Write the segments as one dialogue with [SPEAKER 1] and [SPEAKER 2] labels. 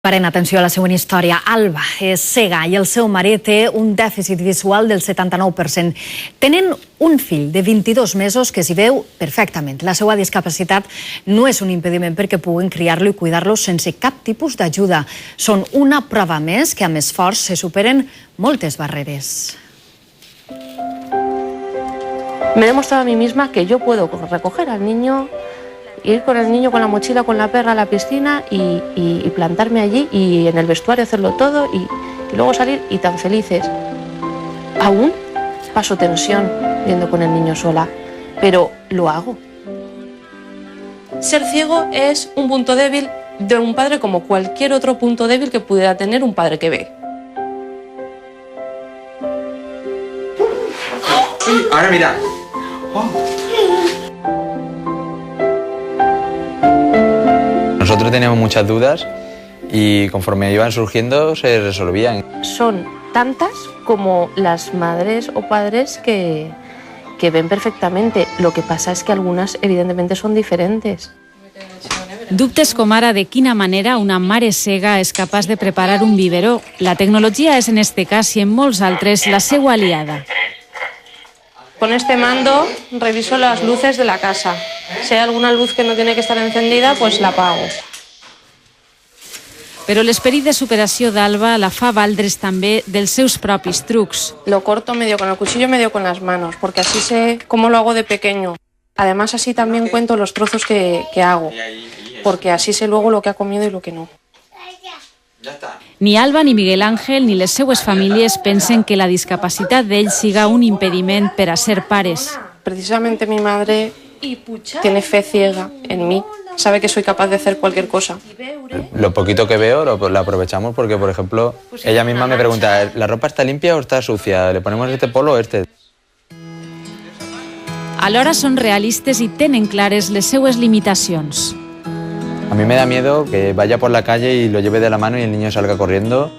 [SPEAKER 1] Parem atenció a la següent història. Alba és cega i el seu marit té un dèficit visual del 79%. Tenen un fill de 22 mesos que s'hi veu perfectament. La seva discapacitat no és un impediment perquè puguen criar-lo i cuidar-lo sense cap tipus d'ajuda. Són una prova més que amb esforç se superen moltes barreres.
[SPEAKER 2] Me he demostrado a mí misma que yo puedo recoger al niño, ir con el niño con la mochila, con la perra a la piscina y plantarme allí y en el vestuario hacerlo todo y luego salir y tan felices. Aún paso tensión yendo con el niño sola, pero lo hago. Ser ciego es un punto débil de un padre como cualquier otro punto débil que pudiera tener un padre que ve.
[SPEAKER 3] Sí, ahora mira. Nosotros teníamos muchas dudas y conforme iban surgiendo se resolvían.
[SPEAKER 2] Son tantas como las madres o padres que ven perfectamente. Lo que pasa es que algunas evidentemente son diferentes.
[SPEAKER 4] Dubtes com ara de quina manera una mare cega és capaç de preparar un biberó. La tecnologia és en este cas i en molts altres la seva aliada.
[SPEAKER 2] Con este mando reviso las luces de la casa. Si hay alguna luz que no tiene que estar encendida, pues la apago.
[SPEAKER 4] Però l'esperit de superació d'Alba la fa valdre's també dels seus propis trucs.
[SPEAKER 2] Lo corto medio con el cuchillo, medio con las manos, porque así sé cómo lo hago de pequeño. Además, así también cuento los trozos que hago, porque así sé luego lo que ha comido y lo que no.
[SPEAKER 4] Ni Alba, ni Miguel Ángel, ni les seues famílies pensen que la discapacitat d'ells siga un impediment per a ser pares.
[SPEAKER 2] Precisamente mi madre tiene fe ciega en mí. Sabe que soy capaz de hacer cualquier cosa.
[SPEAKER 3] Lo poquito que veo lo aprovechamos porque, por ejemplo, ella misma me pregunta, ¿la ropa está limpia o está sucia? ¿Le ponemos este polo o este?
[SPEAKER 4] Alhora són realistes i tenen clares les seues limitacions.
[SPEAKER 3] A mí me da miedo que vaya por la calle y lo lleve de la mano y el niño salga corriendo.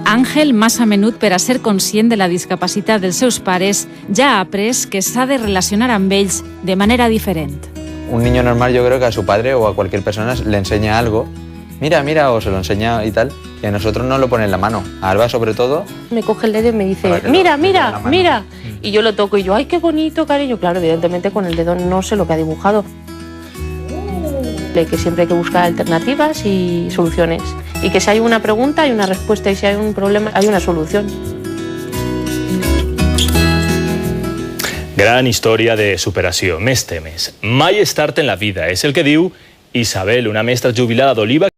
[SPEAKER 4] Àngel, massa menut per a ser conscient de la discapacitat dels seus pares, ja ha après que s'ha de relacionar amb ells de manera diferent.
[SPEAKER 3] Un niño normal yo creo que a su padre o a cualquier persona le enseña algo, mira, mira, o se lo enseña y tal, y a nosotros no lo pone en la mano. A Alba sobre todo.
[SPEAKER 2] Me coge el dedo y me dice, mira, mira, mira. Y yo lo toco y yo, ay, qué bonito, cariño. Claro, evidentemente con el dedo no sé lo que ha dibujado. Que siempre hay que buscar alternativas y soluciones. Y que si hay una pregunta hay una respuesta y si hay un problema hay una solución.
[SPEAKER 5] Gran història de superació. Més temes. Mai és tard en la vida, és el que diu Isabel, una mestra jubilada d'Oliva.